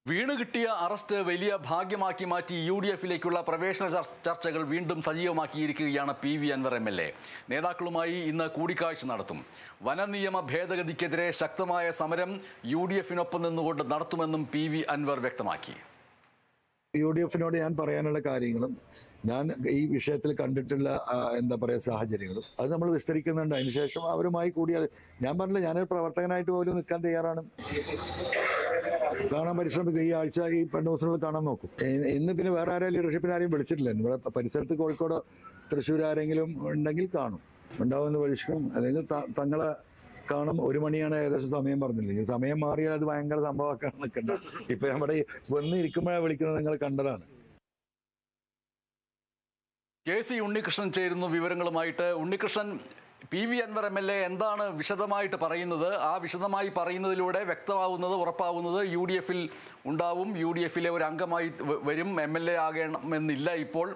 വീണ് കിട്ടിയ അറസ്റ്റ് വലിയ ഭാഗ്യമാക്കി മാറ്റി UDF-ലേക്കുള്ള പ്രവേശന ചർച്ചകൾ വീണ്ടും സജീവമാക്കിയിരിക്കുകയാണ് PV അൻവർ MLA. നേതാക്കളുമായി ഇന്ന് കൂടിക്കാഴ്ച നടത്തും. വനനിയമ ഭേദഗതിക്കെതിരെ ശക്തമായ സമരം UDF-നൊപ്പം നിന്നുകൊണ്ട് നടത്തുമെന്നും PV അൻവർ വ്യക്തമാക്കി. UDF-നോട് ഞാൻ പറയാനുള്ള കാര്യങ്ങളും ഞാൻ ഈ വിഷയത്തിൽ കണ്ടിട്ടുള്ള സാഹചര്യങ്ങളും അത് നമ്മൾ വിസ്തരിക്കുന്നുണ്ട്. അതിനുശേഷം അവരുമായി കൂടിയാൽ ഞാൻ പറഞ്ഞില്ല, ഞാനൊരു പ്രവർത്തകനായിട്ട് പോലും നിൽക്കാൻ തയ്യാറാണ്. കാണാൻ പരിശ്രമിക്കും. ഈ ആഴ്ച ഈ 2 ദിവസങ്ങളിൽ കാണാൻ നോക്കും. ഇന്ന് പിന്നെ വേറെ ആരെയും ലീഡർഷിപ്പിന് ആരെയും വിളിച്ചിട്ടില്ല. ഇവിടെ പരിസരത്ത് കോഴിക്കോട് തൃശ്ശൂർ ആരെങ്കിലും ഉണ്ടെങ്കിൽ കാണും, ഉണ്ടാവുമെന്ന് പ്രതീക്ഷിക്കും. അല്ലെങ്കിൽ തങ്ങളെ കാണും. 1 മണിയാണ് ഏകദേശം സമയം പറഞ്ഞില്ല. ഈ സമയം മാറിയാൽ അത് ഭയങ്കര സംഭവമാക്കാൻ നിൽക്കണ്ട. ഇപ്പൊ നമ്മുടെ വന്ന് ഇരിക്കുമ്പോഴാണ് വിളിക്കുന്നത്, നിങ്ങൾ കണ്ടതാണ്. KC ഉണ്ണികൃഷ്ണൻ ചേരുന്നു വിവരങ്ങളുമായിട്ട്. ഉണ്ണികൃഷ്ണൻ, PV അൻവർ MLA എന്താണ് വിശദമായിട്ട് പറയുന്നത്? ആ വിശദമായി പറയുന്നതിലൂടെ വ്യക്തമാവുന്നത്, ഉറപ്പാവുന്നത് UDF-ൽ ഉണ്ടാവും, UDF-ലെ ഒരു അംഗമായി വരും, MLA ആകണമെന്നില്ല. ഇപ്പോൾ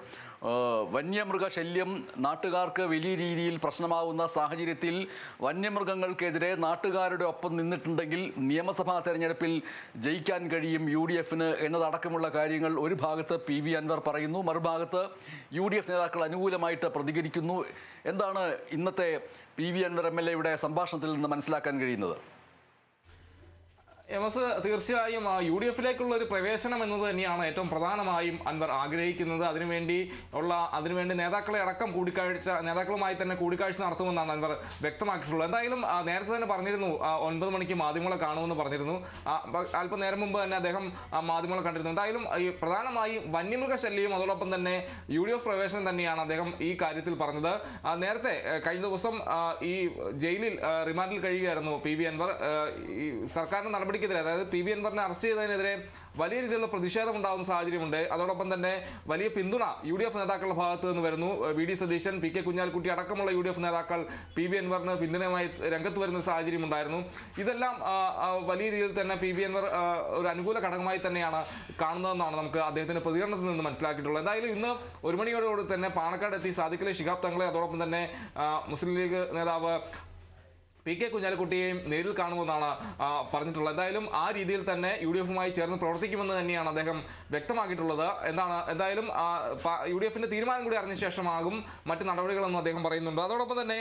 വന്യമൃഗശല്യം നാട്ടുകാർക്ക് വലിയ രീതിയിൽ പ്രശ്നമാവുന്ന സാഹചര്യത്തിൽ വന്യമൃഗങ്ങൾക്കെതിരെ നാട്ടുകാരുടെ ഒപ്പം നിന്നിട്ടുണ്ടെങ്കിൽ നിയമസഭാ തെരഞ്ഞെടുപ്പിൽ ജയിക്കാൻ കഴിയും UDF-ന് എന്നതടക്കമുള്ള കാര്യങ്ങൾ ഒരു ഭാഗത്ത് PV അൻവർ പറയുന്നു, മറുഭാഗത്ത് UDF നേതാക്കൾ അനുകൂലമായിട്ട് പ്രതികരിക്കുന്നു. എന്താണ് ഇന്നത്തെ PV അൻവർ MLA-യുടെ സംഭാഷണത്തിൽ നിന്ന് മനസ്സിലാക്കാൻ കഴിയുന്നത്? തീർച്ചയായും UDF-ലേക്കുള്ള ഒരു പ്രവേശനം എന്നത് തന്നെയാണ് ഏറ്റവും പ്രധാനമായും അൻവർ ആഗ്രഹിക്കുന്നത്. അതിനുവേണ്ടി നേതാക്കളുമായി തന്നെ കൂടിക്കാഴ്ച നടത്തുമെന്നാണ് അൻവർ വ്യക്തമാക്കിയിട്ടുള്ളത്. എന്തായാലും നേരത്തെ തന്നെ പറഞ്ഞിരുന്നു 9 മണിക്ക് മാധ്യമങ്ങളെ കാണുമെന്ന് പറഞ്ഞിരുന്നു. അല്പം നേരം മുമ്പ് തന്നെ അദ്ദേഹം മാധ്യമങ്ങളെ കണ്ടിരുന്നു. എന്തായാലും ഈ പ്രധാനമായും വന്യമൃഗശല്യം അതോടൊപ്പം തന്നെ UDF പ്രവേശനം തന്നെയാണ് അദ്ദേഹം ഈ കാര്യത്തിൽ പറഞ്ഞത്. നേരത്തെ കഴിഞ്ഞ ദിവസം ഈ ജയിലിൽ റിമാൻഡിൽ കഴിയുകയായിരുന്നു PV അൻവർ. ഈ സർക്കാരിന്റെ നടപടിക്കെതിരെ, അതായത് PV അൻവറിനെ അറസ്റ്റ് ചെയ്തതിനെതിരെ വലിയ രീതിയിലുള്ള പ്രതിഷേധം ഉണ്ടാകുന്ന സാഹചര്യമുണ്ട്. അതോടൊപ്പം തന്നെ വലിയ പിന്തുണ UDF നേതാക്കളുടെ ഭാഗത്ത് നിന്ന് വരുന്നു. VD സതീശൻ, PK കുഞ്ഞാലിക്കുട്ടി അടക്കമുള്ള UDF നേതാക്കൾ PV അൻവറിന് പിന്തുണയുമായി രംഗത്ത് വരുന്ന സാഹചര്യം ഉണ്ടായിരുന്നു. ഇതെല്ലാം വലിയ രീതിയിൽ തന്നെ PV അൻവർ ഒരു അനുകൂല ഘടകമായി തന്നെയാണ് കാണുന്നതെന്നാണ് നമുക്ക് അദ്ദേഹത്തിന്റെ പ്രതികരണത്തിൽ നിന്ന് മനസ്സിലാക്കിയിട്ടുള്ളത്. എന്തായാലും ഇന്ന് 1 മണിയോടുകൂടി തന്നെ പാണക്കാട് എത്തി സാദിഖ് അലി ശിഹാബ് തങ്ങളെ അതോടൊപ്പം തന്നെ മുസ്ലിം ലീഗ് നേതാവ് PK കുഞ്ഞാലിക്കുട്ടിയെയും നേരിൽ കാണുമെന്നാണ് പറഞ്ഞിട്ടുള്ളത്. എന്തായാലും ആ രീതിയിൽ തന്നെ UDF-മായി ചേർന്ന് പ്രവർത്തിക്കുമെന്ന് തന്നെയാണ് അദ്ദേഹം വ്യക്തമാക്കിയിട്ടുള്ളത്. എന്തായാലും UDF-ന്റെ തീരുമാനം കൂടി അറിഞ്ഞ ശേഷമാകും മറ്റ് നടപടികളെന്നും അദ്ദേഹം പറയുന്നുണ്ട്. അതോടൊപ്പം തന്നെ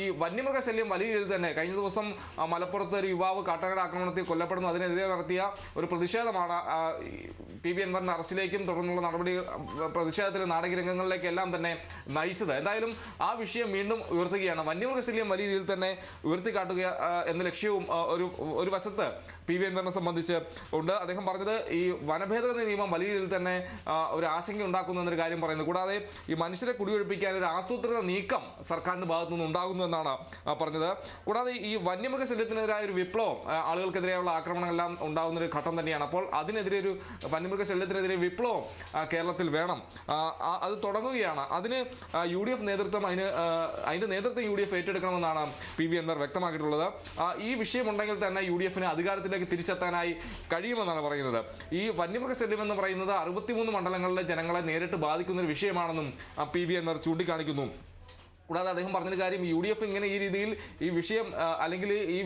ഈ വന്യമൃഗശല്യം വലിയ രീതിയിൽ തന്നെ കഴിഞ്ഞ ദിവസം മലപ്പുറത്ത് ഒരു യുവാവ് കാട്ടാക്കട ആക്രമണത്തിൽ കൊല്ലപ്പെടുന്നു. അതിനെതിരെ നടത്തിയ ഒരു പ്രതിഷേധമാണ് PV അൻവറിന്റെ അറസ്റ്റിലേക്കും തുടർന്നുള്ള പ്രതിഷേധത്തിലെ നാടകരംഗങ്ങളിലേക്കെല്ലാം തന്നെ നയിച്ചത്. എന്തായാലും ആ വിഷയം വീണ്ടും ഉയർത്തുകയാണ്. വന്യമൃഗശല്യം വലിയ രീതിയിൽ തന്നെ ഉയർത്തിക്കാട്ടുക എന്ന ലക്ഷ്യവും ഒരു വശത്ത് PV അൻവറിനെ സംബന്ധിച്ച് ഉണ്ട്. അദ്ദേഹം പറഞ്ഞത് ഈ വനഭേദഗതി നിയമം വലിയ രീതിയിൽ തന്നെ ഒരു ആശങ്ക ഉണ്ടാക്കുന്നു എന്നൊരു കാര്യം പറയുന്നു. കൂടാതെ ഈ മനുഷ്യരെ കുടിയൊഴിപ്പിക്കാൻ ഒരു ആസൂത്രിത നീക്കം സർക്കാരിന്റെ ഭാഗത്തു നിന്ന് ഉണ്ടാകുന്നു എന്നാണ് പറഞ്ഞത്. കൂടാതെ ഈ വന്യമൃഗശല്യത്തിനെതിരായ ഒരു വിപ്ലവം, ആളുകൾക്കെതിരെയുള്ള ആക്രമണങ്ങളെല്ലാം ഉണ്ടാകുന്ന ഒരു ഘട്ടം തന്നെയാണ്. അപ്പോൾ അതിനെതിരെ ഒരു വന്യമൃഗശല്യത്തിനെതിരെ വിപ്ലവം കേരളത്തിൽ വേണം, അത് തുടങ്ങുകയാണ്. അതിന് UDF നേതൃത്വം അതിന്റെ നേതൃത്വം UDF ഏറ്റെടുക്കണമെന്നാണ് PV അൻവർ വ്യക്തമാക്കിയിട്ടുള്ളത്. ഈ വിഷയമുണ്ടെങ്കിൽ തന്നെ UDF-ന് അധികാരത്തിലേക്ക് തിരിച്ചെത്താനായി കഴിയുമെന്നാണ് പറയുന്നത്. ഈ വന്യമൃഗശല്യം എന്ന് പറയുന്നത് 63 മണ്ഡലങ്ങളിലെ ജനങ്ങളെ നേരിട്ട് ബാധിക്കുന്ന ഒരു വിഷയമാണെന്നും PV അൻവർ ചൂണ്ടിക്കാണിക്കുന്നു. കൂടാതെ അദ്ദേഹം പറഞ്ഞൊരു കാര്യം, UDF ഇങ്ങനെ ഈ രീതിയിൽ ഈ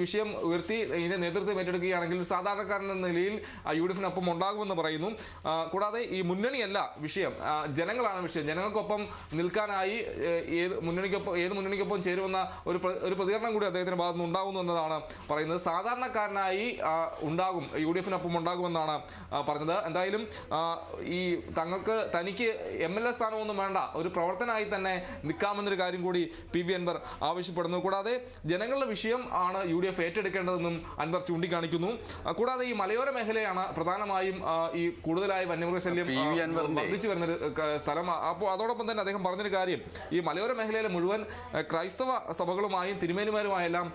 വിഷയം ഉയർത്തി ഇതിന്റെ നേതൃത്വം ഏറ്റെടുക്കുകയാണെങ്കിൽ സാധാരണക്കാരൻ എന്ന നിലയിൽ UDF-നൊപ്പം ഉണ്ടാകുമെന്ന് പറയുന്നു. കൂടാതെ ഈ മുന്നണിയല്ല വിഷയം, ജനങ്ങളാണ് വിഷയം. ജനങ്ങൾക്കൊപ്പം നിൽക്കാനായി ഏത് മുന്നണിക്കൊപ്പം ചേരുമെന്ന ഒരു പ്രതികരണം കൂടി അദ്ദേഹത്തിന്റെ ഭാഗത്ത് നിന്ന് ഉണ്ടാകുന്നു എന്നതാണ് പറയുന്നത്. സാധാരണക്കാരനായി ഉണ്ടാകും, UDF-നൊപ്പം ഉണ്ടാകുമെന്നാണ് പറഞ്ഞത്. എന്തായാലും തനിക്ക് MLA സ്ഥാനമൊന്നും വേണ്ട, ഒരു പ്രവർത്തനമായി തന്നെ നിൽക്കാമെന്നൊരു കാര്യം കൂടി PV അൻവർ ആവശ്യപ്പെടുന്നു. കൂടാതെ ജനങ്ങളുടെ വിഷയം ആണ് UDF ഏറ്റെടുക്കേണ്ടതെന്നും അൻവർ ചൂണ്ടിക്കാണിക്കുന്നു. കൂടാതെ ഈ മലയോര മേഖലയാണ് പ്രധാനമായും ഈ കൂടുതലായി വന്യമൃഗശല്യം വർദ്ധിച്ചു വരുന്നൊരു സ്ഥലം. അപ്പോൾ അതോടൊപ്പം തന്നെ അദ്ദേഹം പറഞ്ഞൊരു കാര്യം, ഈ മലയോര മേഖലയിലെ മുഴുവൻ ക്രൈസ്തവ സഭകളുമായും തിരുമേനിമാരുമായെല്ലാം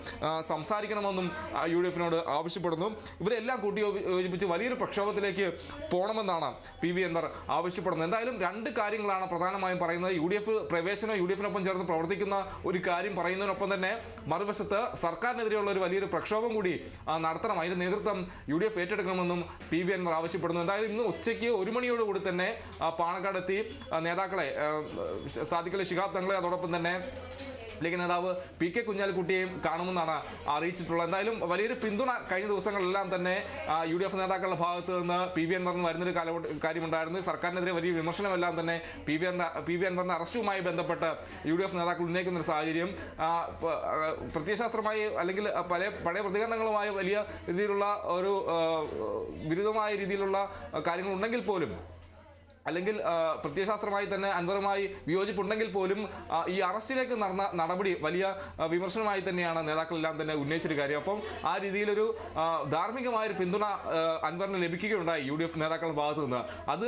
സംസാരിക്കണമെന്നും UDF-നോട് ആവശ്യപ്പെടുന്നു. ഇവരെല്ലാം കൂട്ടിയോജിപ്പിച്ച് വലിയൊരു പ്രക്ഷോഭത്തിലേക്ക് പോകണമെന്നാണ് PV അൻവർ ആവശ്യപ്പെടുന്നത്. എന്തായാലും 2 കാര്യങ്ങളാണ് പ്രധാനമായും പറയുന്നത്. UDF പ്രവേശനം, UDF-നൊപ്പം ചേർന്ന് പ്രവർത്തിക്കുന്ന ഒരു കാര്യം പറയുന്നതിനൊപ്പം തന്നെ മറുവശത്ത് സർക്കാരിനെതിരെയുള്ള ഒരു വലിയൊരു പ്രക്ഷോഭം കൂടി നടത്തണം. അതിന്റെ നേതൃത്വം UDF ഏറ്റെടുക്കണമെന്നും PV അൻവർ ആവശ്യപ്പെടുന്നു. എന്തായാലും ഇന്ന് ഉച്ചയ്ക്ക് 1 മണിയോടുകൂടി തന്നെ പാണക്കാടെത്തി നേതാക്കളെ, സാദിഖ് അലി ശിഹാബ് തങ്ങളെ അതോടൊപ്പം തന്നെ ലീഗ് നേതാവ് പി കെ കുഞ്ഞാലിക്കുട്ടിയെയും കാണുമെന്നാണ് അറിയിച്ചിട്ടുള്ളത്. എന്തായാലും വലിയൊരു പിന്തുണ കഴിഞ്ഞ ദിവസങ്ങളിലെല്ലാം തന്നെ UDF നേതാക്കളുടെ ഭാഗത്ത് നിന്ന് PV അൻവറിന് വരുന്നൊരു കാര്യമുണ്ടായിരുന്നു. സർക്കാരിനെതിരെ വലിയ വിമർശനമെല്ലാം തന്നെ PV അൻവറിന്റെ അറസ്റ്റുമായി ബന്ധപ്പെട്ട് UDF നേതാക്കൾ ഉന്നയിക്കുന്ന ഒരു സാഹചര്യം, പ്രത്യയശാസ്ത്രമായി അല്ലെങ്കിൽ പഴയ പ്രതികരണങ്ങളുമായി വലിയ രീതിയിലുള്ള ഒരു വിരുദ്ധമായ രീതിയിലുള്ള കാര്യങ്ങളുണ്ടെങ്കിൽ പോലും, അല്ലെങ്കിൽ പ്രത്യയശാസ്ത്രമായി തന്നെ അൻവറുമായി വിയോജിപ്പുണ്ടെങ്കിൽ പോലും ഈ അറസ്റ്റിലേക്ക് നടന്ന നടപടി വലിയ വിമർശനമായി തന്നെയാണ് നേതാക്കളെല്ലാം തന്നെ ഉന്നയിച്ചൊരു കാര്യം. അപ്പം ആ രീതിയിലൊരു ധാർമ്മികമായൊരു പിന്തുണ അൻവറിന് ലഭിക്കുകയുണ്ടായി UDF നേതാക്കളുടെ ഭാഗത്തു നിന്ന്. അത്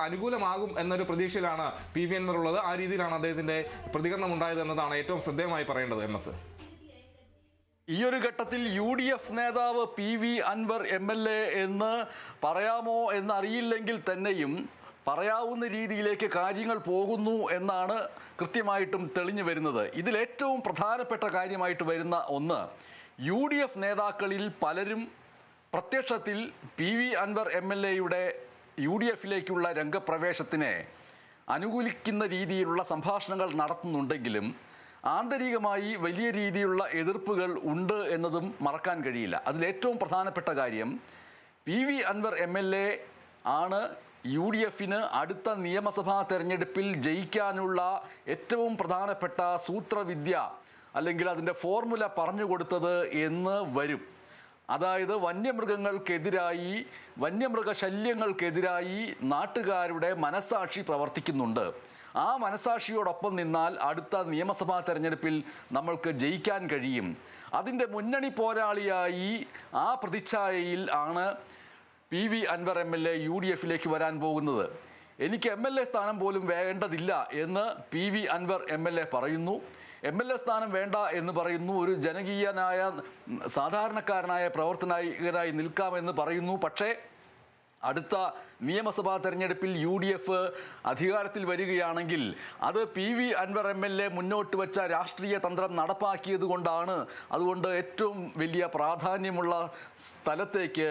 അനുകൂലമാകും എന്നൊരു പ്രതീക്ഷയിലാണ് PV അൻവർ ഉള്ളത്. ആ രീതിയിലാണ് അദ്ദേഹത്തിന്റെ പ്രതികരണം ഉണ്ടായത് എന്നതാണ് ഏറ്റവും ശ്രദ്ധേയമായി പറയേണ്ടത്. MS ഈ ഒരു ഘട്ടത്തിൽ UDF നേതാവ് PV അൻവർ MLA എന്ന് പറയാമോ എന്നറിയില്ലെങ്കിൽ തന്നെയും പറയാവുന്ന രീതിയിലേക്ക് കാര്യങ്ങൾ പോകുന്നു എന്നാണ് കൃത്യമായിട്ടും തെളിഞ്ഞു വരുന്നത്. ഇതിലേറ്റവും പ്രധാനപ്പെട്ട കാര്യമായിട്ട് വരുന്ന ഒന്ന്, UDF നേതാക്കളിൽ പലരും പ്രത്യക്ഷത്തിൽ PV അൻവർ MLAയുടെ UDFിലേക്കുള്ള രംഗപ്രവേശത്തിനെ അനുകൂലിക്കുന്ന രീതിയിലുള്ള സംഭാഷണങ്ങൾ നടത്തുന്നുണ്ടെങ്കിലും ആന്തരികമായി വലിയ രീതിയിലുള്ള എതിർപ്പുകൾ ഉണ്ട് എന്നതും മറക്കാൻ കഴിയില്ല. അതിലേറ്റവും പ്രധാനപ്പെട്ട കാര്യം, PV അൻവർ MLA ആണ് UDFിന് അടുത്ത നിയമസഭാ തെരഞ്ഞെടുപ്പിൽ ജയിക്കാനുള്ള ഏറ്റവും പ്രധാനപ്പെട്ട സൂത്രവിദ്യ അല്ലെങ്കിൽ അതിൻ്റെ ഫോർമുല പറഞ്ഞു കൊടുത്തത് എന്ന് വരും. അതായത് വന്യമൃഗശല്യങ്ങൾക്കെതിരായി നാട്ടുകാരുടെ മനസ്സാക്ഷി പ്രവർത്തിക്കുന്നുണ്ട്. ആ മനസ്സാക്ഷിയോടൊപ്പം നിന്നാൽ അടുത്ത നിയമസഭാ തെരഞ്ഞെടുപ്പിൽ നമ്മൾക്ക് ജയിക്കാൻ കഴിയും. അതിൻ്റെ മുന്നണി പോരാളിയായി ആ പ്രതിച്ഛായയിൽ ആണ് PV അൻവർ MLA UDFിലേക്ക് വരാൻ പോകുന്നത്. എനിക്ക് MLA സ്ഥാനം പോലും വേണ്ടതില്ല എന്ന് PV അൻവർ MLA പറയുന്നു. MLA സ്ഥാനം വേണ്ട എന്ന് പറയുന്നു. ഒരു ജനകീയനായ സാധാരണക്കാരനായ പ്രവർത്തകനായി നിൽക്കാമെന്ന് പറയുന്നു. പക്ഷേ അടുത്ത നിയമസഭാ തെരഞ്ഞെടുപ്പിൽ UDF അധികാരത്തിൽ വരികയാണെങ്കിൽ അത് PV അൻവർ MLA മുന്നോട്ട് വെച്ച രാഷ്ട്രീയ തന്ത്രം നടപ്പാക്കിയത് കൊണ്ടാണ്. അതുകൊണ്ട് ഏറ്റവും വലിയ പ്രാധാന്യമുള്ള സ്ഥലത്തേക്ക്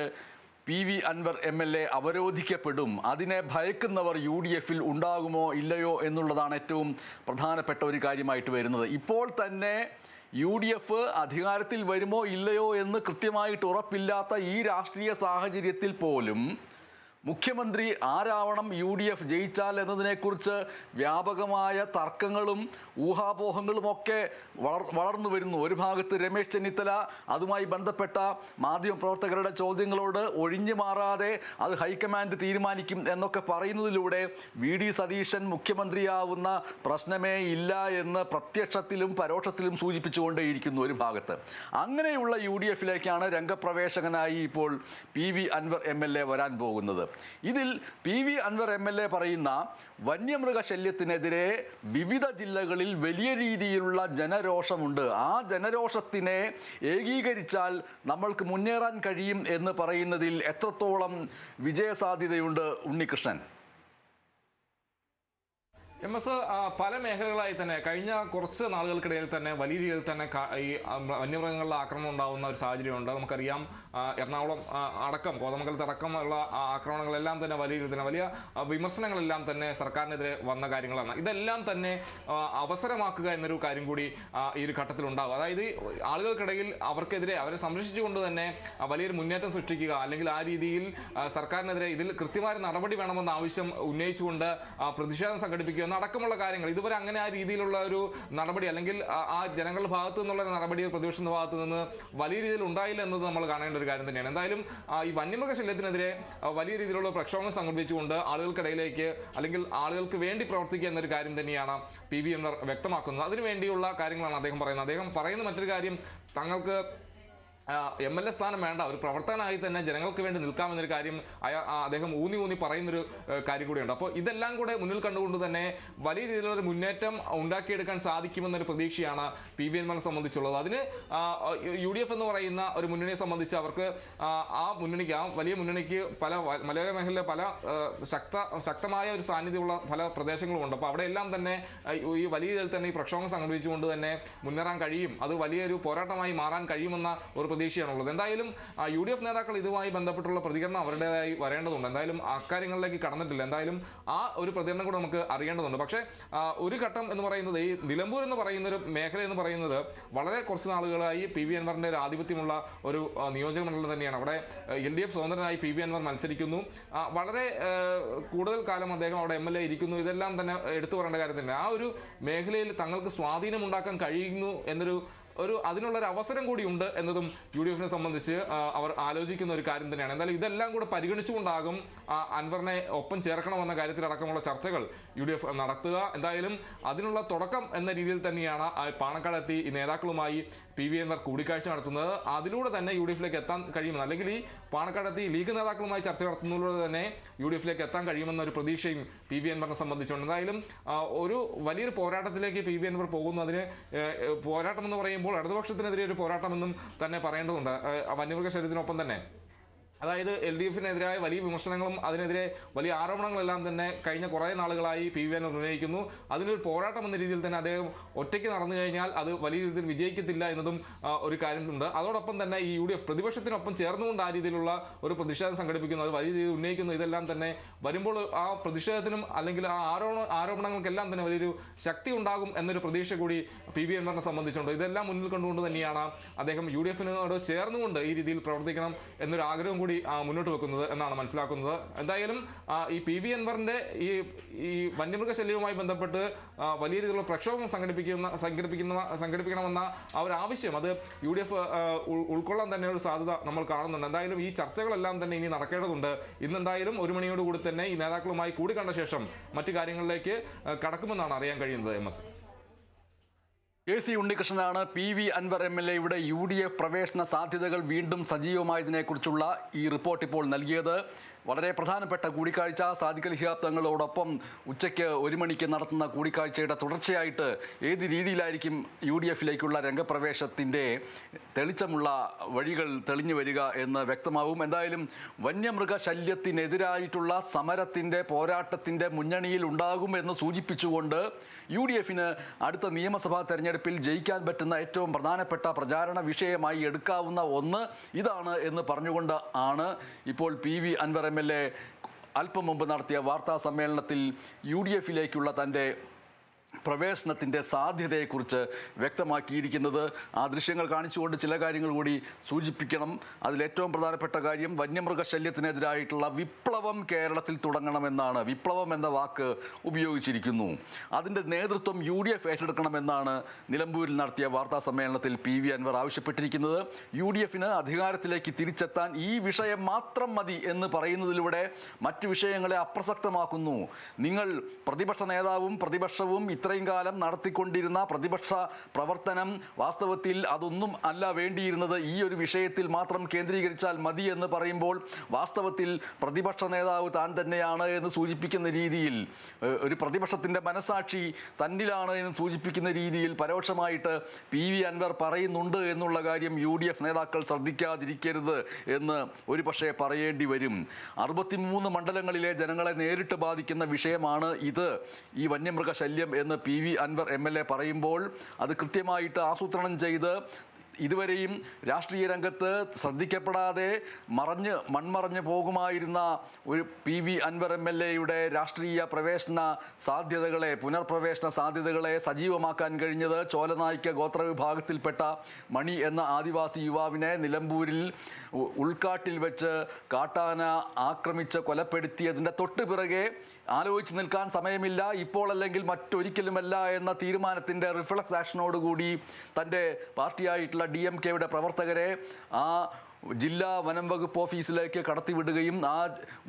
PV അൻവർ MLA അവരോധിക്കപ്പെടും. അതിനെ ഭയക്കുന്നവർ UDFിൽ ഉണ്ടാകുമോ ഇല്ലയോ എന്നുള്ളതാണ് ഏറ്റവും പ്രധാനപ്പെട്ട ഒരു കാര്യമായിട്ട് വരുന്നത്. ഇപ്പോൾ തന്നെ UDF അധികാരത്തിൽ വരുമോ ഇല്ലയോ എന്ന് കൃത്യമായിട്ട് ഉറപ്പില്ലാത്ത ഈ രാഷ്ട്രീയ സാഹചര്യത്തിൽ പോലും മുഖ്യമന്ത്രി ആരാവണം UDF ജയിച്ചാൽ എന്നതിനെക്കുറിച്ച് വ്യാപകമായ തർക്കങ്ങളും ഊഹാപോഹങ്ങളുമൊക്കെ വളർന്നു വരുന്നു. ഒരു ഭാഗത്ത് രമേശ് ചെന്നിത്തല അതുമായി ബന്ധപ്പെട്ട മാധ്യമപ്രവർത്തകരുടെ ചോദ്യങ്ങളോട് ഒഴിഞ്ഞു മാറാതെ അത് ഹൈക്കമാൻഡ് തീരുമാനിക്കും എന്നൊക്കെ പറയുന്നതിലൂടെ VD സതീശൻ മുഖ്യമന്ത്രിയാവുന്ന പ്രശ്നമേ ഇല്ല എന്ന് പ്രത്യക്ഷത്തിലും പരോക്ഷത്തിലും സൂചിപ്പിച്ചുകൊണ്ടേയിരിക്കുന്നു ഒരു ഭാഗത്ത്. അങ്ങനെയുള്ള UDFിലേക്കാണ് രംഗപ്രവേശകനായി ഇപ്പോൾ PV അൻവർ MLA വരാൻ പോകുന്നത്. ഇതിൽ PV അൻവർ MLA പറയുന്ന വന്യമൃഗശല്യത്തിനെതിരെ വിവിധ ജില്ലകളിൽ വലിയ രീതിയിലുള്ള ജനരോഷമുണ്ട്. ആ ജനരോഷത്തിനെ ഏകീകരിച്ചാൽ നമ്മൾക്ക് മുന്നേറാൻ കഴിയും എന്ന് പറയുന്നതിൽ എത്രത്തോളം വിജയസാധ്യതയുണ്ട് ഉണ്ണികൃഷ്ണൻ? MS പല മേഖലകളായി തന്നെ കഴിഞ്ഞ കുറച്ച് നാളുകൾക്കിടയിൽ തന്നെ വലിയ രീതിയിൽ തന്നെ ഈ വന്യമൃഗങ്ങളുടെ ആക്രമണം ഉണ്ടാകുന്ന ഒരു സാഹചര്യമുണ്ട്. നമുക്കറിയാം എറണാകുളം അടക്കം കോതമംഗലത്തടക്കമുള്ള ആക്രമണങ്ങളെല്ലാം തന്നെ വലിയ രീതിയിൽ തന്നെ വലിയ വിമർശനങ്ങളെല്ലാം തന്നെ സർക്കാരിനെതിരെ വന്ന കാര്യങ്ങളാണ്. ഇതെല്ലാം തന്നെ അവസരമാക്കുക എന്നൊരു കാര്യം കൂടി ഈ ഒരു ഘട്ടത്തിലുണ്ടാകും. അതായത് ആളുകൾക്കിടയിൽ അവർക്കെതിരെ അവരെ സംരക്ഷിച്ചുകൊണ്ട് തന്നെ വലിയൊരു മുന്നേറ്റം സൃഷ്ടിക്കുക, അല്ലെങ്കിൽ ആ രീതിയിൽ സർക്കാരിനെതിരെ ഇതിൽ കൃത്യമായ നടപടി വേണമെന്ന ആവശ്യം ഉന്നയിച്ചുകൊണ്ട് പ്രതിഷേധം സംഘടിപ്പിക്കുക അടക്കമുള്ള കാര്യങ്ങൾ. ഇതുവരെ അങ്ങനെ ആ രീതിയിലുള്ള ഒരു നടപടി അല്ലെങ്കിൽ ആ ജനങ്ങളുടെ ഭാഗത്തു നിന്നുള്ള നടപടി പ്രതിപക്ഷത്തിന്റെ ഭാഗത്തു നിന്ന് വലിയ രീതിയിൽ ഉണ്ടായില്ല എന്നത് നമ്മൾ കാണേണ്ട ഒരു കാര്യം തന്നെയാണ്. എന്തായാലും ഈ വന്യമൃഗശല്യത്തിനെതിരെ വലിയ രീതിയിലുള്ള പ്രക്ഷോഭം സംഘടിപ്പിച്ചുകൊണ്ട് ആളുകൾക്കിടയിലേക്ക് അല്ലെങ്കിൽ ആളുകൾക്ക് വേണ്ടി പ്രവർത്തിക്കുക എന്നൊരു കാര്യം തന്നെയാണ് PV അൻവർ വ്യക്തമാക്കുന്നത്. അതിനുവേണ്ടിയുള്ള കാര്യങ്ങളാണ് അദ്ദേഹം പറയുന്നത്. അദ്ദേഹം പറയുന്ന മറ്റൊരു കാര്യം, തങ്ങൾക്ക് MLA സ്ഥാനം വേണ്ട, ഒരു പ്രവർത്തകനായി തന്നെ ജനങ്ങൾക്ക് വേണ്ടി നിൽക്കാമെന്നൊരു കാര്യം അദ്ദേഹം ഊന്നി പറയുന്നൊരു കാര്യം കൂടിയുണ്ട്. അപ്പോൾ ഇതെല്ലാം കൂടെ മുന്നിൽ കണ്ടുകൊണ്ട് തന്നെ വലിയ രീതിയിലൊരു മുന്നേറ്റം ഉണ്ടാക്കിയെടുക്കാൻ സാധിക്കുമെന്നൊരു പ്രതീക്ഷയാണ് PV അൻവറിനെ സംബന്ധിച്ചുള്ളത്. അതിന് UDF എന്ന് പറയുന്ന ഒരു മുന്നണിയെ സംബന്ധിച്ച് അവർക്ക് ആ വലിയ മുന്നണിക്ക് പല മലയോര മേഖലയിലെ പല ശക്തമായ ഒരു സാന്നിധ്യമുള്ള പല പ്രദേശങ്ങളുമുണ്ട്. അപ്പോൾ അവിടെയെല്ലാം തന്നെ ഈ വലിയ രീതിയിൽ തന്നെ ഈ പ്രക്ഷോഭം സംഘടിപ്പിച്ചുകൊണ്ട് തന്നെ മുന്നേറാൻ കഴിയും, അത് വലിയൊരു പോരാട്ടമായി മാറാൻ കഴിയുമെന്ന ഒരു പ്രതീക്ഷയാണുള്ളത്. എന്തായാലും UDF നേതാക്കൾ ഇതുമായി ബന്ധപ്പെട്ടുള്ള പ്രതികരണം അവരുടേതായി വരേണ്ടതുണ്ട്. എന്തായാലും അക്കാര്യങ്ങളിലേക്ക് കടന്നിട്ടില്ല. എന്തായാലും ആ ഒരു പ്രതികരണം കൂടെ നമുക്ക് അറിയേണ്ടതുണ്ട്. പക്ഷേ ഒരു ഘട്ടം എന്ന് പറയുന്നത് ഈ നിലമ്പൂർ എന്ന് പറയുന്ന ഒരു മേഖല എന്ന് പറയുന്നത് വളരെ കുറച്ച് നാളുകളായി PV അൻവറിന്റെ ഒരു ആധിപത്യമുള്ള ഒരു നിയോജക മണ്ഡലം തന്നെയാണ്. അവിടെ LDF സ്വതന്ത്രനായി PV അൻവർ മത്സരിക്കുന്നു. വളരെ കൂടുതൽ കാലം അദ്ദേഹം അവിടെ MLA ഇരിക്കുന്നു. ഇതെല്ലാം തന്നെ എടുത്തു പറയേണ്ട കാര്യം തന്നെ. ആ ഒരു മേഖലയിൽ തങ്ങൾക്ക് സ്വാധീനം ഉണ്ടാക്കാൻ കഴിയുന്നു എന്നൊരു അതിനുള്ളൊരു അവസരം കൂടി ഉണ്ട് എന്നതും UDFനെ സംബന്ധിച്ച് അവർ ആലോചിക്കുന്ന ഒരു കാര്യം തന്നെയാണ്. എന്തായാലും ഇതെല്ലാം കൂടെ പരിഗണിച്ചുകൊണ്ടാകും അൻവറിനെ ഒപ്പം ചേർക്കണമെന്ന കാര്യത്തിലടക്കമുള്ള ചർച്ചകൾ UDF നടത്തുക. എന്തായാലും അതിനുള്ള തുടക്കം എന്ന രീതിയിൽ തന്നെയാണ് പാണക്കാടെത്തി ഈ നേതാക്കളുമായി PV അൻവർ കൂടിക്കാഴ്ച നടത്തുന്നത്. അതിലൂടെ തന്നെ UDFിലേക്ക് എത്താൻ കഴിയുമെന്ന്, അല്ലെങ്കിൽ ഈ പാണക്കാടെത്തി ലീഗ് നേതാക്കളുമായി ചർച്ച നടത്തുന്നതിലൂടെ തന്നെ UDFിലേക്ക് എത്താൻ കഴിയുമെന്ന ഒരു പ്രതീക്ഷയും PV അൻവറിനെ സംബന്ധിച്ചുണ്ട്. എന്തായാലും ഒരു വലിയൊരു പോരാട്ടത്തിലേക്ക് PV അൻവർ പോകുന്നു. അതിന് പോരാട്ടം എന്ന് പറയുമ്പോൾ ഇടതുപക്ഷത്തിനെതിരെ ഒരു പോരാട്ടമെന്നും തന്നെ പറയേണ്ടതുണ്ട്. വന്യമൃഗശല്യത്തിനൊപ്പം തന്നെ അതായത് LDFിനെതിരായ വലിയ വിമർശനങ്ങളും അതിനെതിരെ വലിയ ആരോപണങ്ങളെല്ലാം തന്നെ കഴിഞ്ഞ കുറേ നാളുകളായി PV അൻവർ ഉന്നയിക്കുന്നു. അതിനൊരു പോരാട്ടം എന്ന രീതിയിൽ തന്നെ അദ്ദേഹം ഒറ്റയ്ക്ക് നടന്നു കഴിഞ്ഞാൽ അത് വലിയ രീതിയിൽ വിജയിക്കത്തില്ല എന്നതും ഒരു കാര്യമുണ്ട്. അതോടൊപ്പം തന്നെ ഈ UDF പ്രതിപക്ഷത്തിനൊപ്പം ചേർന്നുകൊണ്ട് ആ രീതിയിലുള്ള ഒരു പ്രതിഷേധം സംഘടിപ്പിക്കുന്നു, അത് വലിയ രീതിയിൽ ഉന്നയിക്കുന്നു. ഇതെല്ലാം തന്നെ വരുമ്പോൾ ആ പ്രതിഷേധത്തിനും അല്ലെങ്കിൽ ആ ആരോപണങ്ങൾക്കെല്ലാം തന്നെ വലിയൊരു ശക്തി ഉണ്ടാകും എന്നൊരു പ്രതീക്ഷ കൂടി PV അൻവറിനെ സംബന്ധിച്ചുണ്ട്. ഇതെല്ലാം മുന്നിൽ കണ്ടുകൊണ്ട് തന്നെയാണ് അദ്ദേഹം UDFിനോട് ചേർന്നുകൊണ്ട് ഈ രീതിയിൽ പ്രവർത്തിക്കണം എന്നൊരു ആഗ്രഹം കൂടി മുന്നോട്ട് വെക്കുന്നത് എന്നാണ് മനസ്സിലാക്കുന്നത്. എന്തായാലും ഈ PV അൻവറിന്റെ ഈ വന്യമൃഗശല്യവുമായി ബന്ധപ്പെട്ട് വലിയ രീതിയിലുള്ള പ്രക്ഷോഭം സംഘടിപ്പിക്കണമെന്ന ആ ഒരു ആവശ്യം അത് UDF ഉൾക്കൊള്ളാൻ തന്നെ ഒരു സാധ്യത നമ്മൾ കാണുന്നുണ്ട്. എന്തായാലും ഈ ചർച്ചകളെല്ലാം തന്നെ ഇനി നടക്കേണ്ടതുണ്ട്. ഇന്നെന്തായാലും 1 മണിയോടുകൂടി തന്നെ ഈ നേതാക്കളുമായി കൂടി കണ്ട ശേഷം മറ്റു കാര്യങ്ങളിലേക്ക് കടക്കുമെന്നാണ് അറിയാൻ കഴിയുന്നത്. MS AC ഉണ്ണികൃഷ്ണനാണ് PV Anwar MLA-യുടെ UDF പ്രവേശന സാധ്യതകൾ വീണ്ടും സജീവമായതിനെക്കുറിച്ചുള്ള ഈ റിപ്പോർട്ട് ഇപ്പോൾ നൽകിയത്. വളരെ പ്രധാനപ്പെട്ട കൂടിക്കാഴ്ച സാദിഖ് അലി ശിഹാബ് തങ്ങളോടൊപ്പം ഉച്ചയ്ക്ക് 1 മണിക്ക് നടത്തുന്ന കൂടിക്കാഴ്ചയുടെ തുടർച്ചയായിട്ട് ഏത് രീതിയിലായിരിക്കും UDFിലേക്കുള്ള രംഗപ്രവേശത്തിൻ്റെ തെളിച്ചമുള്ള വഴികൾ തെളിഞ്ഞു വരിക എന്ന് വ്യക്തമാവും. എന്തായാലും വന്യമൃഗശല്യത്തിനെതിരായിട്ടുള്ള സമരത്തിൻ്റെ പോരാട്ടത്തിൻ്റെ മുന്നണിയിൽ ഉണ്ടാകുമെന്ന് സൂചിപ്പിച്ചുകൊണ്ട് UDFിന് അടുത്ത നിയമസഭാ തെരഞ്ഞെടുപ്പിൽ ജയിക്കാൻ പറ്റുന്ന ഏറ്റവും പ്രധാനപ്പെട്ട പ്രചാരണ വിഷയമായി എടുക്കാവുന്ന ഒന്ന് ഇതാണ് എന്ന് പറഞ്ഞുകൊണ്ട് ആണ് ഇപ്പോൾ PV അൻവർ MLA അല്പം മുമ്പ് നടത്തിയ വാർത്താ സമ്മേളനത്തിൽ UDFിലേക്കുള്ള തൻ്റെ പ്രവേശനത്തിൻ്റെ സാധ്യതയെക്കുറിച്ച് വ്യക്തമാക്കിയിരിക്കുന്നത്. ആ ദൃശ്യങ്ങൾ കാണിച്ചുകൊണ്ട് ചില കാര്യങ്ങൾ കൂടി സൂചിപ്പിക്കണം. അതിലേറ്റവും പ്രധാനപ്പെട്ട കാര്യം വന്യമൃഗശല്യത്തിനെതിരായിട്ടുള്ള വിപ്ലവം കേരളത്തിൽ തുടങ്ങണമെന്നാണ്. വിപ്ലവം എന്ന വാക്ക് ഉപയോഗിച്ചിരിക്കുന്നു. അതിൻ്റെ നേതൃത്വം UDF ഏറ്റെടുക്കണമെന്നാണ് നിലമ്പൂരിൽ നടത്തിയ വാർത്താ സമ്മേളനത്തിൽ PV അൻവർ ആവശ്യപ്പെട്ടിരിക്കുന്നത്. UDFിന് അധികാരത്തിലേക്ക് തിരിച്ചെത്താൻ ഈ വിഷയം മാത്രം മതി എന്ന് പറയുന്നതിലൂടെ മറ്റു വിഷയങ്ങളെ അപ്രസക്തമാക്കുന്നു. നിങ്ങൾ പ്രതിപക്ഷ നേതാവും പ്രതിപക്ഷവും ഇത്രയും കാലം നടത്തിക്കൊണ്ടിരുന്ന പ്രതിപക്ഷ പ്രവർത്തനം വാസ്തവത്തിൽ അതൊന്നും അല്ല വേണ്ടിയിരുന്നത്, ഈ ഒരു വിഷയത്തിൽ മാത്രം കേന്ദ്രീകരിച്ചാൽ മതി എന്ന് പറയുമ്പോൾ വാസ്തവത്തിൽ പ്രതിപക്ഷ നേതാവ് താൻ തന്നെയാണ് എന്ന് സൂചിപ്പിക്കുന്ന രീതിയിൽ, ഒരു പ്രതിപക്ഷത്തിൻ്റെ മനസാക്ഷി തന്നിലാണ് എന്ന് സൂചിപ്പിക്കുന്ന രീതിയിൽ പരോക്ഷമായിട്ട് PV അൻവർ പറയുന്നുണ്ട് എന്നുള്ള കാര്യം UDF നേതാക്കൾ ശ്രദ്ധിക്കാതിരിക്കരുത് എന്ന് ഒരു പക്ഷേ പറയേണ്ടി വരും. 63 മണ്ഡലങ്ങളിലെ ജനങ്ങളെ നേരിട്ട് ബാധിക്കുന്ന വിഷയമാണ് ഇത്, ഈ വന്യമൃഗശല്യം എന്ന് PV അൻവർ MLA പറയുമ്പോൾ അത് കൃത്യമായിട്ട് ആസൂത്രണം ചെയ്ത് ഇതുവരെയും രാഷ്ട്രീയ രംഗത്ത് ശ്രദ്ധിക്കപ്പെടാതെ മൺമറഞ്ഞു പോകുമായിരുന്ന ഒരു PV അൻവർ MLA-യുടെ രാഷ്ട്രീയ പ്രവേശന സാധ്യതകളെ, പുനർപ്രവേശന സാധ്യതകളെ സജീവമാക്കാൻ കഴിഞ്ഞത് ചോലനായിക്ക ഗോത്രവിഭാഗത്തിൽപ്പെട്ട മണി എന്ന ആദിവാസി യുവാവിനെ നിലമ്പൂരിൽ ഉൾക്കാട്ടിൽ വെച്ച് കാട്ടാന ആക്രമിച്ച് കൊലപ്പെടുത്തിയതിൻ്റെ തൊട്ട് പിറകെ ആലോചിച്ച് നിൽക്കാൻ സമയമില്ല, ഇപ്പോൾ അല്ലെങ്കിൽ മറ്റൊരിക്കലുമല്ല എന്ന തീരുമാനത്തിൻ്റെ റിഫ്ലക്സ് ആക്ഷനോടുകൂടി തൻ്റെ പാർട്ടിയായിട്ടുള്ള DMK-യുടെ പ്രവർത്തകരെ ആ ജില്ലാ വനം വകുപ്പ് ഓഫീസിലേക്ക് കടത്തിവിടുകയും ആ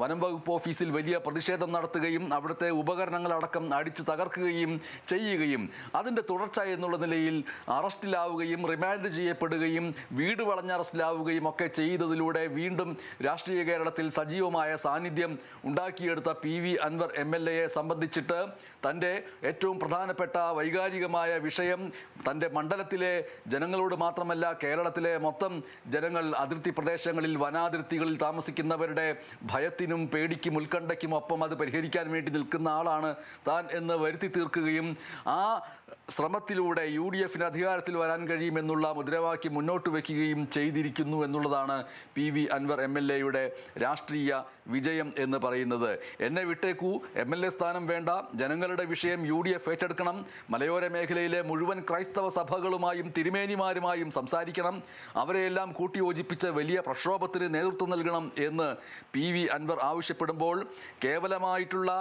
വനം വകുപ്പ് ഓഫീസിൽ വലിയ പ്രതിഷേധം നടത്തുകയും അവിടുത്തെ ഉപകരണങ്ങളടക്കം അടിച്ചു തകർക്കുകയും ചെയ്യുകയും അതിൻ്റെ തുടർച്ച എന്നുള്ള നിലയിൽ അറസ്റ്റിലാവുകയും റിമാൻഡ് ചെയ്യപ്പെടുകയും വീട് വളഞ്ഞ് അറസ്റ്റിലാവുകയും ഒക്കെ ചെയ്തതിലൂടെ വീണ്ടും രാഷ്ട്രീയ കേരളത്തിൽ സജീവമായ സാന്നിധ്യം ഉണ്ടാക്കിയെടുത്ത PV അൻവർ MLA-യെ സംബന്ധിച്ചിട്ട് തൻ്റെ ഏറ്റവും പ്രധാനപ്പെട്ട വൈകാരികമായ വിഷയം തൻ്റെ മണ്ഡലത്തിലെ ജനങ്ങളോട് മാത്രമല്ല കേരളത്തിലെ മൊത്തം ജനങ്ങൾ അതിർത്തി അതിർത്തി പ്രദേശങ്ങളിൽ വനാതിർത്തികളിൽ താമസിക്കുന്നവരുടെ ഭയത്തിനും പേടിക്കും ഉത്കണ്ഠയ്ക്കും ഒപ്പം അത് പരിഹരിക്കാൻ വേണ്ടി നിൽക്കുന്ന ആളാണ് താൻ എന്ന് വരുത്തി തീർക്കുകയും ആ ശ്രമത്തിലൂടെ UDF അധികാരത്തിൽ വരാൻ കഴിയുമെന്നുള്ള മുദ്രാവാക്യം മുന്നോട്ട് വയ്ക്കുകയും ചെയ്തിരിക്കുന്നു എന്നുള്ളതാണ് PV അൻവർ MLA രാഷ്ട്രീയ വിജയം എന്ന് പറയുന്നത്. എന്നെ വിട്ടേക്കൂ, MLA സ്ഥാനം വേണ്ട, ജനങ്ങളുടെ വിഷയം UDF ഏറ്റെടുക്കണം, മലയോര മേഖലയിലെ മുഴുവൻ ക്രൈസ്തവ സഭകളുമായും തിരുമേനിമാരുമായും സംസാരിക്കണം, അവരെയെല്ലാം കൂട്ടിയോജിപ്പിച്ച് വലിയ പ്രക്ഷോഭത്തിന് നേതൃത്വം നൽകണം എന്ന് PV അൻവർ ആവശ്യപ്പെടുമ്പോൾ കേവലമായിട്ടുള്ള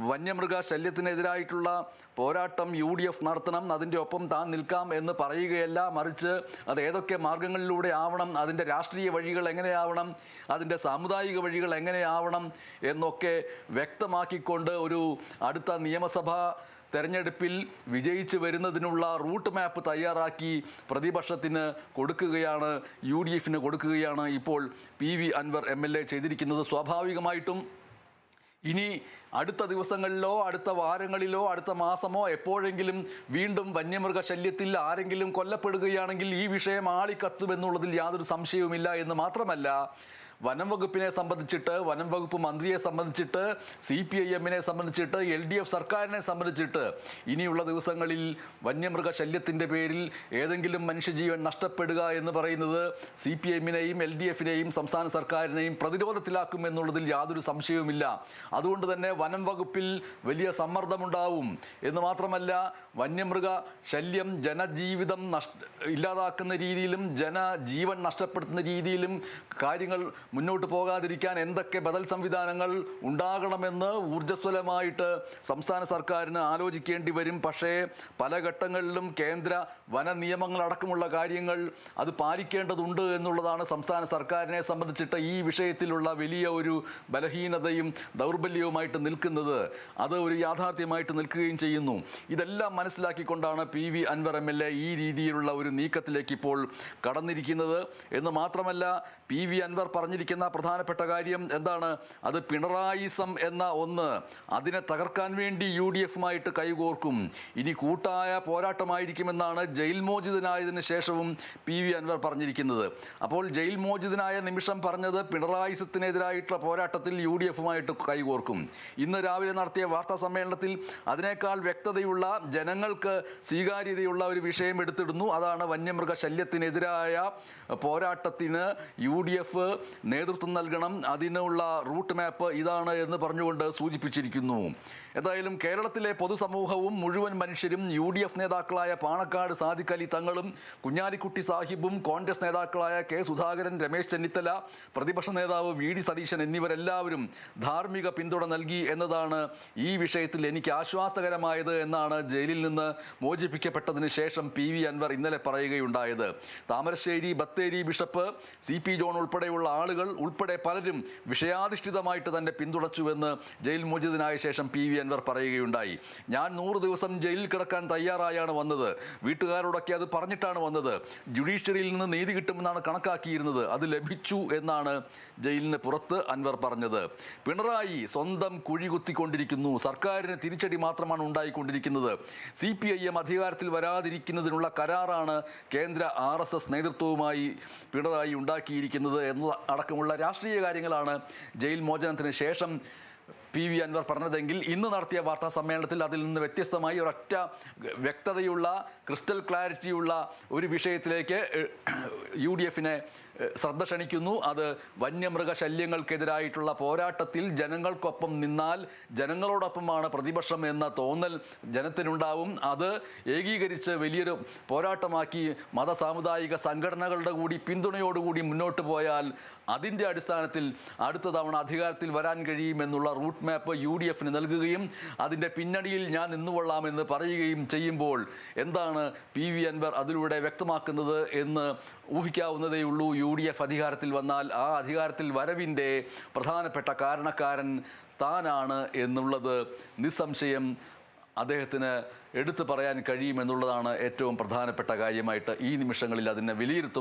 വന്യമൃഗ ശല്യത്തിനെതിരായിട്ടുള്ള പോരാട്ടം UDF നടത്തണം, അതിൻ്റെ ഒപ്പം താൻ നിൽക്കാം എന്ന് പറയുകയല്ല, മറിച്ച് അത് ഏതൊക്കെ മാർഗങ്ങളിലൂടെ ആവണം, അതിൻ്റെ രാഷ്ട്രീയ വഴികൾ എങ്ങനെയാവണം, അതിൻ്റെ സാമുദായിക വഴികൾ എങ്ങനെയാവണം എന്നൊക്കെ വ്യക്തമാക്കിക്കൊണ്ട് ഒരു അടുത്ത നിയമസഭാ തെരഞ്ഞെടുപ്പിൽ വിജയിച്ചു വരുന്നതിനുള്ള റൂട്ട് മാപ്പ് തയ്യാറാക്കി പ്രതിപക്ഷത്തിന് കൊടുക്കുകയാണ്, UDF കൊടുക്കുകയാണ് ഇപ്പോൾ PV അൻവർ MLA ചെയ്തിരിക്കുന്നത്. സ്വാഭാവികമായിട്ടും ഇനി അടുത്ത ദിവസങ്ങളിലോ അടുത്ത വാരങ്ങളിലോ അടുത്ത മാസമോ എപ്പോഴെങ്കിലും വീണ്ടും വന്യമൃഗശല്യത്തിൽ ആരെങ്കിലും കൊല്ലപ്പെടുകയാണെങ്കിൽ ഈ വിഷയം ആളിക്കത്തുമെന്നുള്ളതിൽ യാതൊരു സംശയവുമില്ല എന്ന് മാത്രമല്ല, വനം വകുപ്പിനെ സംബന്ധിച്ചിട്ട്, വനം വകുപ്പ് മന്ത്രിയെ സംബന്ധിച്ചിട്ട്, CPIM-നെ സംബന്ധിച്ചിട്ട്, LDF സർക്കാരിനെ സംബന്ധിച്ചിട്ട് ഇനിയുള്ള ദിവസങ്ങളിൽ വന്യമൃഗശല്യത്തിൻ്റെ പേരിൽ ഏതെങ്കിലും മനുഷ്യജീവൻ നഷ്ടപ്പെടുക എന്ന് പറയുന്നത് CPIM-നെയും LDF-നെയും സംസ്ഥാന സർക്കാരിനെയും പ്രതിരോധത്തിലാക്കും എന്നുള്ളതിൽ യാതൊരു സംശയവുമില്ല. അതുകൊണ്ട് തന്നെ വനം വകുപ്പിൽ വലിയ സമ്മർദ്ദമുണ്ടാവും എന്ന് മാത്രമല്ല, വന്യമൃഗ ശല്യം ജനജീവിതം ഇല്ലാതാക്കുന്ന രീതിയിലും ജനജീവൻ നഷ്ടപ്പെടുത്തുന്ന രീതിയിലും കാര്യങ്ങൾ മുന്നോട്ട് പോകാതിരിക്കാൻ എന്തൊക്കെ ബദൽ സംവിധാനങ്ങൾ ഉണ്ടാകണമെന്ന് ഊർജ്ജസ്വലമായിട്ട് സംസ്ഥാന സർക്കാരിന് ആലോചിക്കേണ്ടി വരും. പക്ഷേ പല ഘട്ടങ്ങളിലും കേന്ദ്ര വന നിയമങ്ങളടക്കമുള്ള കാര്യങ്ങൾ അത് പാലിക്കേണ്ടതുണ്ട് എന്നുള്ളതാണ് സംസ്ഥാന സർക്കാരിനെ സംബന്ധിച്ചിട്ട് ഈ വിഷയത്തിലുള്ള വലിയ ഒരു ബലഹീനതയും ദൗർബല്യവുമായിട്ട് നിൽക്കുന്നത്. അത് ഒരു യാഥാർത്ഥ്യമായിട്ട് നിൽക്കുകയും ചെയ്യുന്നു. ഇതെല്ലാം മനസ്സിലാക്കിക്കൊണ്ടാണ് PV അൻവർ MLA ഈ രീതിയിലുള്ള ഒരു നീക്കത്തിലേക്ക് ഇപ്പോൾ കടന്നിരിക്കുന്നത് എന്ന് മാത്രമല്ല, PV അൻവർ പറഞ്ഞിരിക്കുന്ന പ്രധാനപ്പെട്ട കാര്യം എന്താണ്? അത് പിണറായിസം എന്ന ഒന്ന്, അതിനെ തകർക്കാൻ വേണ്ടി UDF-മായിട്ട് കൈകോർക്കും. ഇനി കൂട്ടായ പോരാട്ടമായിരിക്കുമെന്നാണ് ജയിൽ മോചിതനായതിനു ശേഷവും PV അൻവർ പറഞ്ഞിരിക്കുന്നത്. അപ്പോൾ ജയിൽ മോചിതനായ നിമിഷം പറഞ്ഞത് പിണറായിസത്തിനെതിരായിട്ടുള്ള പോരാട്ടത്തിൽ UDF-മായിട്ട് കൈകോർക്കും. ഇന്ന് രാവിലെ നടത്തിയ വാർത്താ സമ്മേളനത്തിൽ അതിനേക്കാൾ വ്യക്തതയുള്ള, ജനങ്ങൾക്ക് സ്വീകാര്യതയുള്ള ഒരു വിഷയം എടുത്തിടുന്നു. അതാണ് വന്യമൃഗ ശല്യത്തിനെതിരായ പോരാട്ടത്തിന് UDF നേതൃത്വം നൽകണം, അതിനുള്ള റൂട്ട് മാപ്പ് ഇതാണ് എന്ന് പറഞ്ഞുകൊണ്ട് സൂചിപ്പിച്ചിരിക്കുന്നു. എന്തായാലും കേരളത്തിലെ പൊതുസമൂഹവും മുഴുവൻ മനുഷ്യരും UDF നേതാക്കളായ പാണക്കാട് സാദിഖ് അലി തങ്ങളും കുഞ്ഞാലിക്കുട്ടി സാഹിബും കോൺഗ്രസ് നേതാക്കളായ K സുധാകരൻ, രമേശ് ചെന്നിത്തല, പ്രതിപക്ഷ നേതാവ് VD സതീശൻ എന്നിവരെല്ലാവരും ധാർമ്മിക പിന്തുണ നൽകി എന്നതാണ് ഈ വിഷയത്തിൽ എനിക്ക് ആശ്വാസകരമായത് എന്നാണ് ജയിലിൽ നിന്ന് മോചിപ്പിക്കപ്പെട്ടതിന് ശേഷം PV അൻവർ ഇന്നലെ പറയുകയുണ്ടായത്. Thamarassery Bathery bishop CP John ഉൾപ്പെടെയുള്ള ആളുകൾ ഉൾപ്പെടെ പലരും വിഷയാധിഷ്ഠിതമായിട്ട് തന്നെ പിന്തുണച്ചുവെന്ന് ജയിൽ മോചിതനായ ശേഷം PV അൻവർ പറയുകയുണ്ടായി. ഞാൻ 100 ദിവസം ജയിലിൽ കിടക്കാൻ തയ്യാറായാണ് വന്നത്, വീട്ടുകാരോടൊക്കെ അത് പറഞ്ഞിട്ടാണ് വന്നത്, ജുഡീഷ്യറിയിൽ നിന്ന് നീതി കിട്ടുമെന്നാണ് കണക്കാക്കിയിരുന്നത്, അത് ലഭിച്ചു എന്നാണ് ജയിലിന് പുറത്ത് അൻവർ പറഞ്ഞത്. പിണറായി സ്വന്തം കുഴി കുത്തിക്കൊണ്ടിരിക്കുന്നു, സർക്കാരിന് തിരിച്ചടി മാത്രമാണ് ഉണ്ടായിക്കൊണ്ടിരിക്കുന്നത്. CPIM അധികാരത്തിൽ വരാതിരിക്കുന്നതിനുള്ള കരാറാണ് കേന്ദ്ര RSS നേതൃത്വവുമായി പിണറായി ഉണ്ടാക്കിയിരിക്കുന്നത് എന്ന അടക്കമുള്ള രാഷ്ട്രീയ കാര്യങ്ങളാണ് ജയിൽ മോചനത്തിന് ശേഷം PV അൻവർ പറഞ്ഞതെങ്കിൽ ഇന്ന് നടത്തിയ വാർത്താ സമ്മേളനത്തിൽ അതിൽ നിന്ന് വ്യത്യസ്തമായി ഒരൊറ്റ വ്യക്തതയുള്ള, ക്രിസ്റ്റൽ ക്ലാരിറ്റിയുള്ള ഒരു വിഷയത്തിലേക്ക് UDF-നെ ശ്രദ്ധ ക്ഷണിക്കുന്നു. അത് വന്യമൃഗ ശല്യങ്ങൾക്കെതിരായിട്ടുള്ള പോരാട്ടത്തിൽ ജനങ്ങൾക്കൊപ്പം നിന്നാൽ ജനങ്ങളോടൊപ്പമാണ് പ്രതിപക്ഷം എന്ന തോന്നൽ ജനത്തിനുണ്ടാവും. അത് ഏകീകരിച്ച് വലിയൊരു പോരാട്ടമാക്കി മത സാമുദായിക സംഘടനകളുടെ കൂടി പിന്തുണയോടുകൂടി മുന്നോട്ട് പോയാൽ അതിൻ്റെ അടിസ്ഥാനത്തിൽ അടുത്ത തവണ അധികാരത്തിൽ വരാൻ കഴിയുമെന്നുള്ള റൂട്ട് മാപ്പ് UDF-ന് നൽകുകയും അതിൻ്റെ പിന്നണിയിൽ ഞാൻ നിന്നുകൊള്ളാമെന്ന് പറയുകയും ചെയ്യുമ്പോൾ എന്താണ് PV അൻവർ അതിലൂടെ വ്യക്തമാക്കുന്നത് എന്ന് ഊഹിക്കാവുന്നതേയുള്ളൂ. UDF അധികാരത്തിൽ വന്നാൽ ആ അധികാരത്തിൽ വരവിൻ്റെ പ്രധാനപ്പെട്ട കാരണക്കാരൻ താനാണ് എന്നുള്ളത് നിസ്സംശയം അദ്ദേഹത്തിന് എടുത്തു പറയാൻ കഴിയുമെന്നുള്ളതാണ് ഏറ്റവും പ്രധാനപ്പെട്ട കാര്യമായിട്ട് ഈ നിമിഷങ്ങളിൽ അതിനെ വിലയിരുത്തുമ്പോൾ